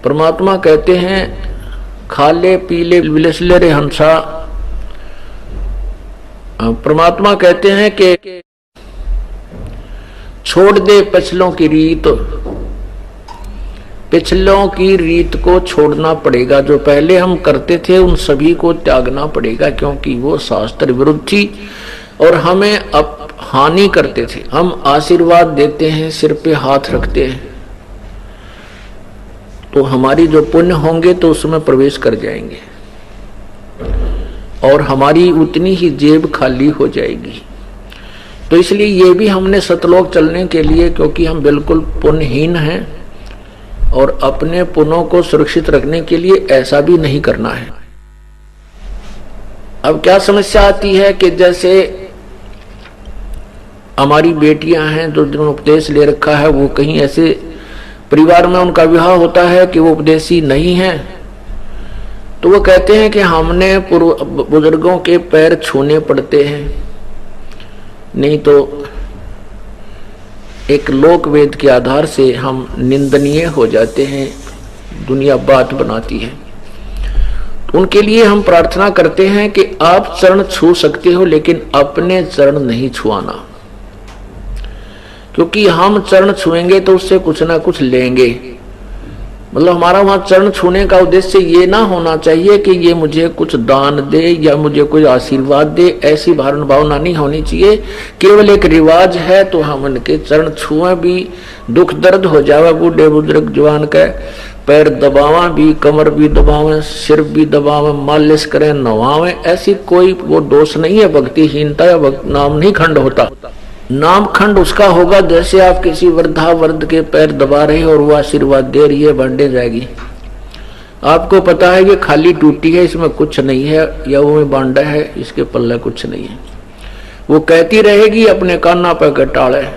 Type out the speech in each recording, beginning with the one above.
परमात्मा कहते हैं खाले पीले विलसले रे हंसा। परमात्मा कहते हैं कि छोड़ दे पिछलों की रीत। पिछलों की रीत को छोड़ना पड़ेगा। जो पहले हम करते थे उन सभी को त्यागना पड़ेगा, क्योंकि वो शास्त्र विरुद्ध थी और हमें अब हानि करते थे। हम आशीर्वाद देते हैं, सिर पे हाथ रखते हैं, तो हमारी जो पुण्य होंगे तो उसमें प्रवेश कर जाएंगे और हमारी उतनी ही जेब खाली हो जाएगी। तो इसलिए ये भी हमने सतलोक चलने के लिए, क्योंकि हम बिल्कुल पुण्यहीन हैं और अपने पुण्यों को सुरक्षित रखने के लिए ऐसा भी नहीं करना है। अब क्या समस्या आती है कि जैसे हमारी बेटियां हैं जो जिन्होंने उपदेश ले रखा है, वो कहीं ऐसे परिवार में उनका विवाह होता है कि वो उपदेशी नहीं है, तो वो कहते हैं कि हमने बुजुर्गों के पैर छूने पड़ते हैं, नहीं तो एक लोक वेद के आधार से हम निंदनीय हो जाते हैं, दुनिया बात बनाती है। उनके लिए हम प्रार्थना करते हैं कि आप चरण छू सकते हो, लेकिन अपने चरण नहीं छुआना, क्योंकि हम चरण छुएंगे तो उससे कुछ ना कुछ लेंगे। मतलब हमारा वहां चरण छूने का उद्देश्य ये ना होना चाहिए कि ये मुझे कुछ दान दे या मुझे कोई आशीर्वाद दे, ऐसी भावना नहीं होनी चाहिए। केवल एक रिवाज है तो हम उनके चरण छुए भी, दुख दर्द हो जावे, बूढ़े बुजुर्ग जवान के पैर दबावा भी, कमर भी दबावे, सिर भी दबावे, मालिश करें, नवावे, ऐसी कोई वो दोष नहीं है। भक्तिहीनता या नाम नहीं खंड होता। नाम खंड उसका होगा जैसे आप किसी वृद्धा वृद्ध के पैर दबा रहे और वो आशीर्वाद दे रही है, बांटे जाएगी। आपको पता है ये खाली टूटी है, इसमें कुछ नहीं है, या वो बांडा है, इसके पल्ले कुछ नहीं है। वो कहती रहेगी अपने काना पे कटाड़े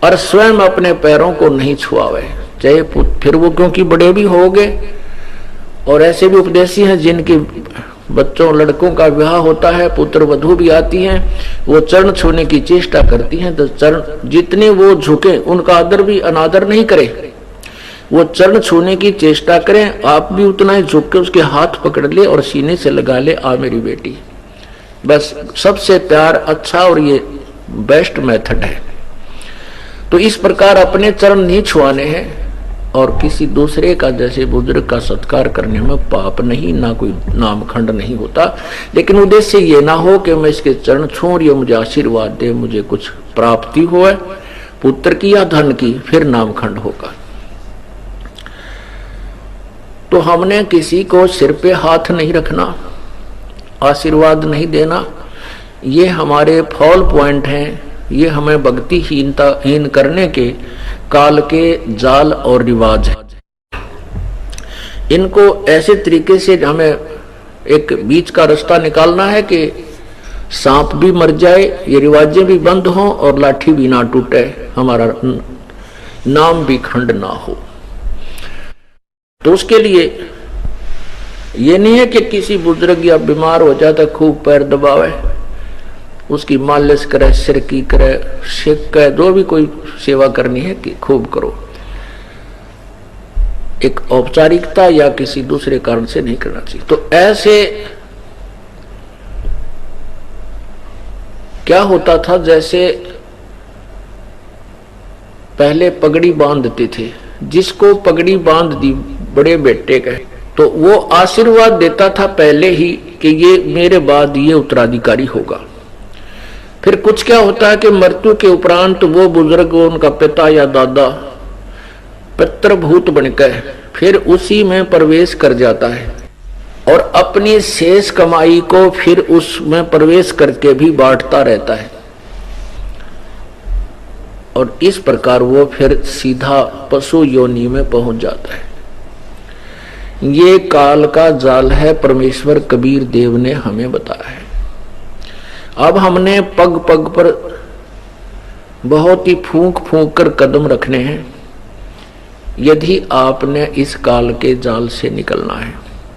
और स्वयं अपने पैरों को नहीं छुआवे, चाहे फिर वो क्योंकि बड़े भी हो गए। और ऐसे भी उपदेशी हैं जिनके बच्चों लड़कों का विवाह होता है, पुत्र वधू भी आती हैं, वो चरण छूने की चेष्टा करती हैं, तो चरण जितने वो झुके उनका आदर भी अनादर नहीं करे, वो चरण छूने की चेष्टा करें। आप भी उतना ही झुक के उसके हाथ पकड़ ले और सीने से लगा ले, आ मेरी बेटी। बस सबसे प्यार अच्छा और ये बेस्ट मेथड है। तो इस प्रकार अपने चरण नहीं छुआने हैं और किसी दूसरे का जैसे बुजुर्ग का सत्कार करने में पाप नहीं, ना कोई नामखंड नहीं होता। लेकिन उद्देश्य ये ना हो कि मैं इसके चरण छूं और ये मुझे आशीर्वाद दे, मुझे कुछ प्राप्ति हो पुत्र की या धन की, फिर नामखंड होगा। तो हमने किसी को सिर पे हाथ नहीं रखना, आशीर्वाद नहीं देना, ये हमारे फॉल पॉइंट हैं। ये हमें भक्तिहीन करने के काल के जाल और रिवाज है। इनको ऐसे तरीके से हमें एक बीच का रास्ता निकालना है कि सांप भी मर जाए, ये रिवाजें भी बंद हों और लाठी भी ना टूटे, हमारा नाम भी खंड ना हो। तो उसके लिए ये नहीं है कि किसी बुजुर्ग या बीमार हो जाता खूब पैर दबावे, उसकी मालिश करे, सिर की करे, शेक करे, जो भी कोई सेवा करनी है कि खूब करो। एक औपचारिकता या किसी दूसरे कारण से नहीं करना चाहिए। तो ऐसे क्या होता था, जैसे पहले पगड़ी बांधते थे, जिसको पगड़ी बांध दी बड़े बेटे का, तो वो आशीर्वाद देता था पहले ही कि ये मेरे बाद ये उत्तराधिकारी होगा। फिर कुछ क्या होता है कि मृत्यु के उपरांत वो बुजुर्ग, उनका पिता या दादा पितृभूत बनकर फिर उसी में प्रवेश कर जाता है और अपनी शेष कमाई को फिर उसमें प्रवेश करके भी बांटता रहता है, और इस प्रकार वो फिर सीधा पशु योनि में पहुंच जाता है। ये काल का जाल है, परमेश्वर कबीर देव ने हमें बताया है। अब हमने पग पग पर बहुत ही फूंक फूंक कर कदम रखने हैं, यदि आपने इस काल के जाल से निकलना है।